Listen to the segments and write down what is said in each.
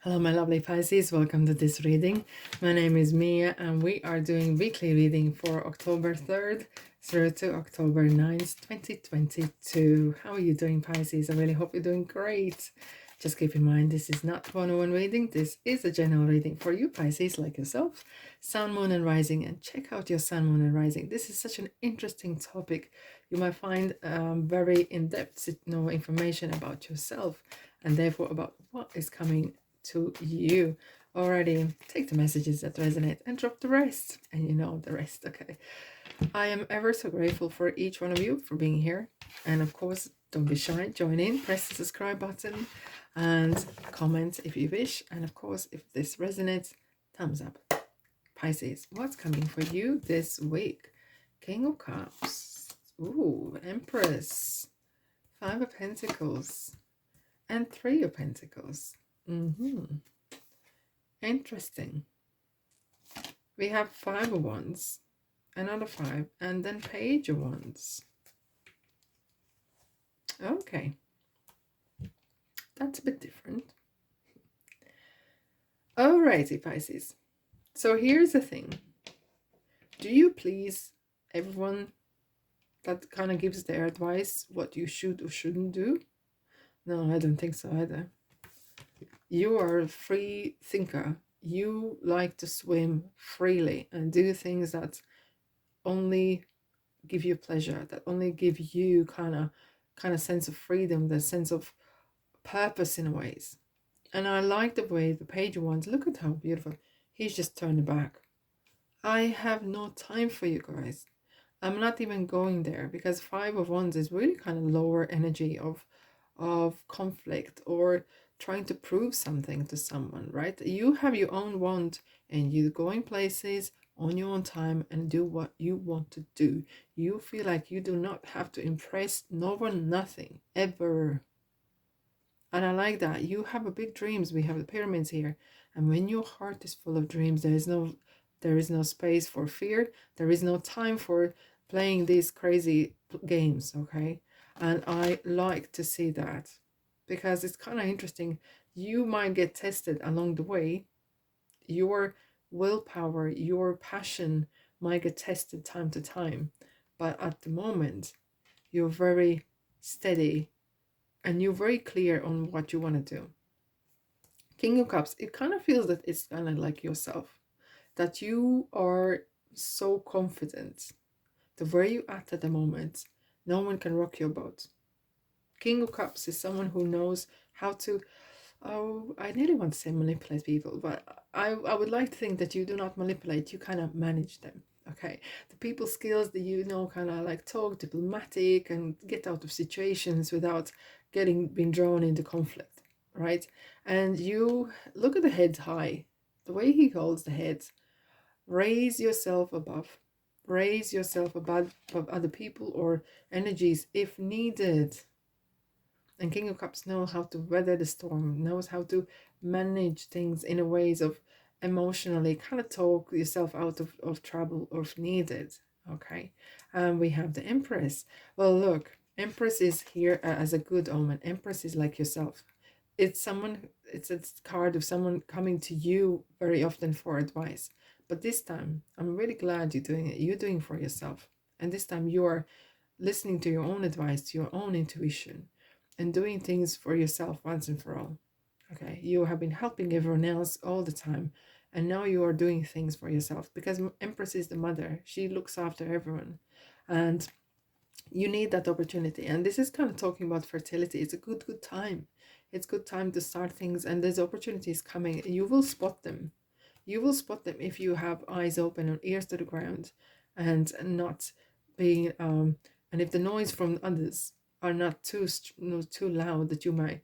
Hello, my lovely Pisces. Welcome to this reading. My name is Mia, and we are doing weekly reading for October 3rd through to October 9th, 2022. How are you doing, Pisces? I really hope you're doing great. Just keep in mind, this is not one-on-one reading. This is a general reading for you, Pisces, like yourself, Sun, Moon, and Rising. And check out your Sun, Moon, and Rising. This is such an interesting topic. You might find very in-depth information about yourself, and therefore about what is coming to you. Already take the messages that resonate and drop the rest, and you know the rest. Okay, I am ever so grateful for each one of you for being here, and of course, don't be shy, join in, press the subscribe button and comment if you wish, and of course, if this resonates, thumbs up. Pisces, what's coming for you this week? King of Cups, ooh, Empress, Five of Pentacles, and Three of Pentacles. Interesting. We have Five of Wands, another five, and then Page of Wands. Okay, that's a bit different. Alrighty, Pisces. So here's the thing. Do you please everyone that kind of gives their advice what you should or shouldn't do? No, I don't think so either. You are a free thinker. You like to swim freely and do things that only give you pleasure, that only give you kind of sense of freedom, the sense of purpose in ways. And I like the way the Page of Wands, look at how beautiful. He's just turned back. I have no time for you guys. I'm not even going there, because Five of Wands is really kind of lower energy of conflict or trying to prove something to someone, right? You have your own wand and you go in places on your own time and do what you want to do. You feel like you do not have to impress no one, nothing, ever. And I like that. You have a big dreams. We have the pyramids here. And when your heart is full of dreams, there is no space for fear. There is no time for playing these crazy games, okay? And I like to see that, because it's kind of interesting. You might get tested along the way. Your willpower, your passion might get tested time to time. But at the moment, you're very steady and you're very clear on what you want to do. King of Cups, it kind of feels that it's kind of like yourself, that you are so confident that where you at the moment, no one can rock your boat. King of Cups is someone who knows how to, oh, I nearly want to say manipulate people, but I would like to think that you do not manipulate, you kind of manage them. Okay, the people skills that you know, kind of like talk diplomatic and get out of situations without being drawn into conflict, right? And you look at the head high, the way he holds the head. Raise yourself above. Raise yourself above other people or energies if needed. And King of Cups knows how to weather the storm, knows how to manage things in a ways of emotionally kind of talk yourself out of trouble if needed. Okay. And we have the Empress. Well, look, Empress is here as a good omen. Empress is like yourself. It's a card of someone coming to you very often for advice. But this time, I'm really glad you're doing it. You're doing it for yourself. And this time you are listening to your own advice, to your own intuition, and doing things for yourself once and for all. Okay, you have been helping everyone else all the time, and now you are doing things for yourself, because Empress is the mother. She looks after everyone, and you need that opportunity. And this is kind of talking about fertility. It's a good time. It's good time to start things, and there's opportunities coming. You will spot them. You will spot them if you have eyes open and ears to the ground, and not being and if the noise from others are not too loud, that you might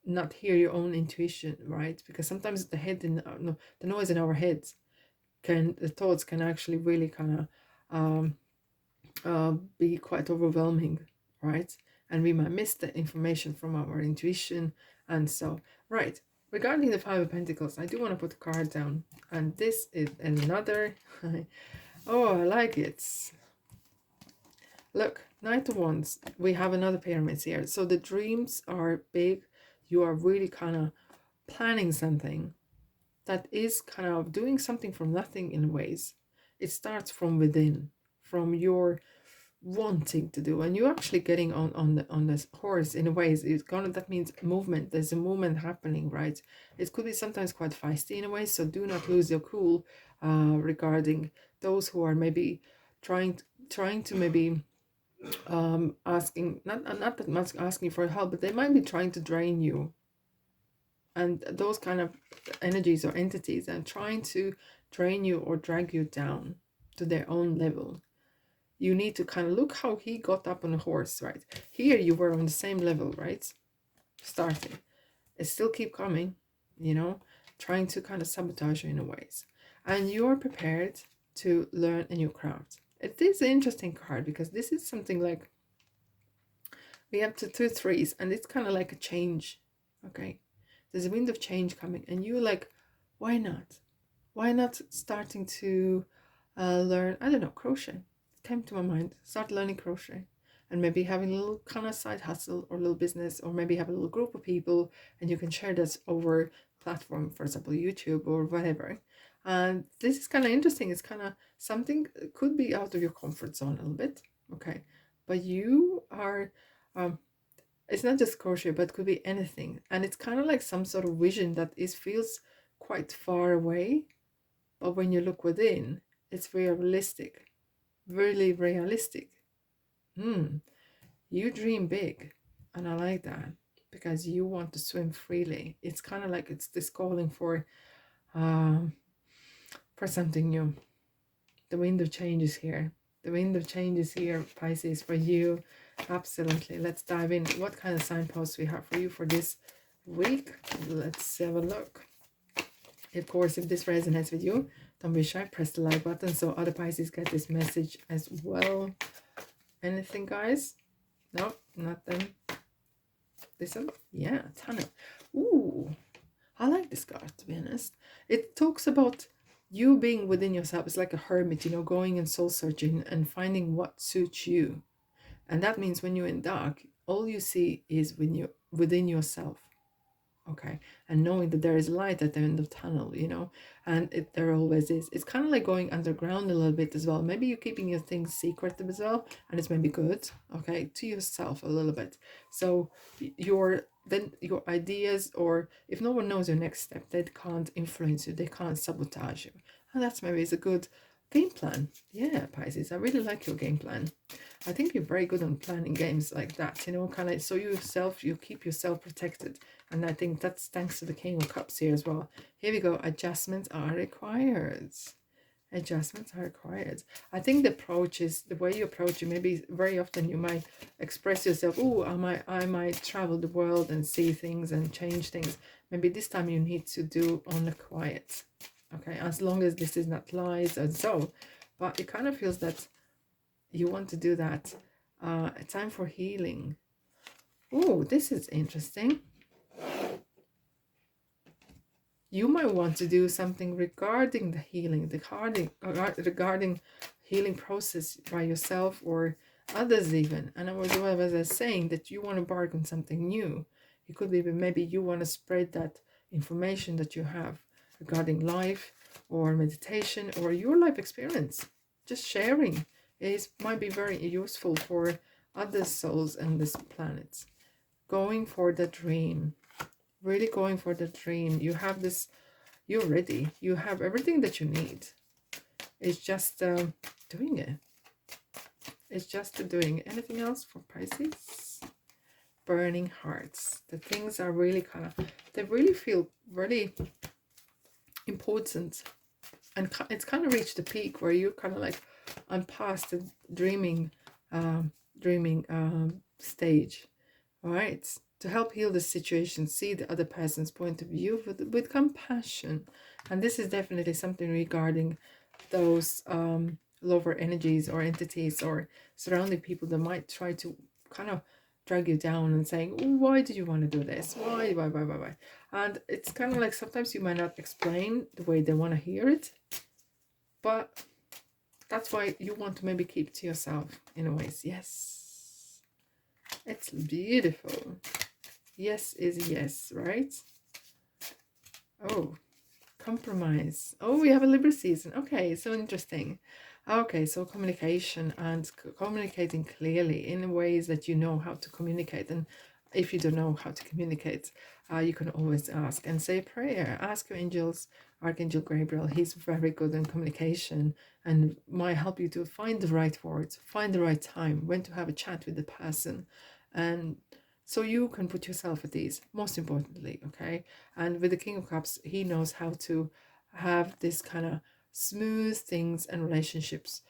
not hear your own intuition, right? Because sometimes the head in no, the noise in our heads the thoughts can actually really kind of be quite overwhelming, right? And we might miss the information from our intuition. And so, right, regarding the Five of Pentacles, I do want to put the card down, and this is another oh, I like it. Look, Knight of Wands, we have another pyramids here. So the dreams are big. You are really kind of planning something that is kind of doing something from nothing in ways. It starts from within, from your wanting to do, and you're actually getting on this horse in a ways. It's gonna, that means movement. There's a movement happening, right? It could be sometimes quite feisty in a way, so do not lose your cool regarding those who are maybe trying to maybe asking, not that much asking for help, but they might be trying to drain you, and those kind of energies or entities and trying to drain you or drag you down to their own level. You need to kind of look how he got up on a horse, right? Here you were on the same level, right? Starting. It still keep coming, trying to kind of sabotage you in a ways. And you're prepared to learn a new craft. It is an interesting card because this is something like, we have two threes, and it's kind of like a change, okay? There's a wind of change coming, and you like, why not? Why not starting to learn, I don't know, crochet? It came to my mind. Start learning crochet, and maybe having a little kind of side hustle or a little business, or maybe have a little group of people, and you can share this over platform, for example, YouTube or whatever. And this is kind of interesting. It's kind of something could be out of your comfort zone a little bit, okay? But you are it's not just crochet, but it could be anything, and it's kind of like some sort of vision that feels quite far away, but when you look within, it's realistic, really realistic. You dream big, and I like that, because you want to swim freely. It's kind of like it's this calling for something new. The wind of change is here. The wind of change is here, Pisces, for you. Absolutely. Let's dive in. What kind of signposts we have for you for this week? Let's have a look. Of course, if this resonates with you, don't be shy. Press the like button so other Pisces get this message as well. Anything, guys? No, nothing. This one? Yeah, tunnel. Ooh, I like this card, to be honest. It talks about you being within yourself. It's like a hermit, going and soul searching and finding what suits you. And that means when you're in dark, all you see is within yourself. Okay, and knowing that there is light at the end of the tunnel, and there always is. It's kind of like going underground a little bit as well. Maybe you're keeping your things secret as well, and it's maybe good, okay, to yourself a little bit. So your ideas, or if no one knows your next step, they can't influence you, they can't sabotage you, and that's maybe is a good game plan. Yeah, Pisces, I really like your game plan. I think you're very good on planning games like that, kind of, so you keep yourself protected. And I think that's thanks to the King of Cups here as well. Here we go. Adjustments are required. Adjustments are required. I think the way you approach it, maybe very often you might express yourself, oh, I might travel the world and see things and change things. Maybe this time you need to do on the quiet. Okay, as long as this is not lies and so. But it kind of feels that you want to do that. A time for healing. Oh, this is interesting. You might want to do something regarding the healing, regarding healing process by yourself or others even. And I was saying that you want to embark on something new. It could be maybe you want to spread that information that you have regarding life or meditation or your life experience. Just sharing might be very useful for other souls on this planet. Going for the dream. Really going for the dream. You have this, you're ready. You have everything that you need. It's just doing it. It's just doing it. Anything else for Pisces? Burning hearts. The things are really they really feel really important. And it's kind of reached the peak where you're kind of like, I'm past the dreaming stage. All right. To help heal the situation, see the other person's point of view with compassion. And this is definitely something regarding those lower energies or entities or surrounding people that might try to kind of drag you down and saying, why did you want to do this? Why? And it's kind of like sometimes you might not explain the way they want to hear it, but that's why you want to maybe keep to yourself in a ways. Yes. It's beautiful. Yes is yes, right? Oh, compromise. Oh, we have a Libra season. Okay, so interesting. Okay, so communication and communicating clearly in ways that you know how to communicate. And if you don't know how to communicate, you can always ask and say a prayer. Ask your angels, Archangel Gabriel. He's very good in communication and might help you to find the right words, find the right time, when to have a chat with the person. And so you can put yourself at ease, most importantly, okay? And with the King of Cups, he knows how to have this kind of smooth things and relationships,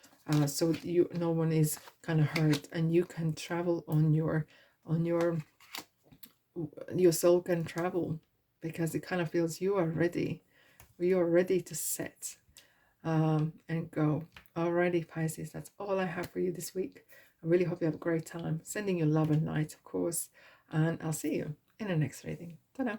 so you no one is kind of hurt, and you can travel on your soul can travel, because it kind of feels you are ready. You are ready to set and go. Alrighty, Pisces, that's all I have for you this week. I really hope you have a great time. Sending you love and light, of course, and I'll see you in the next reading. Ta-da!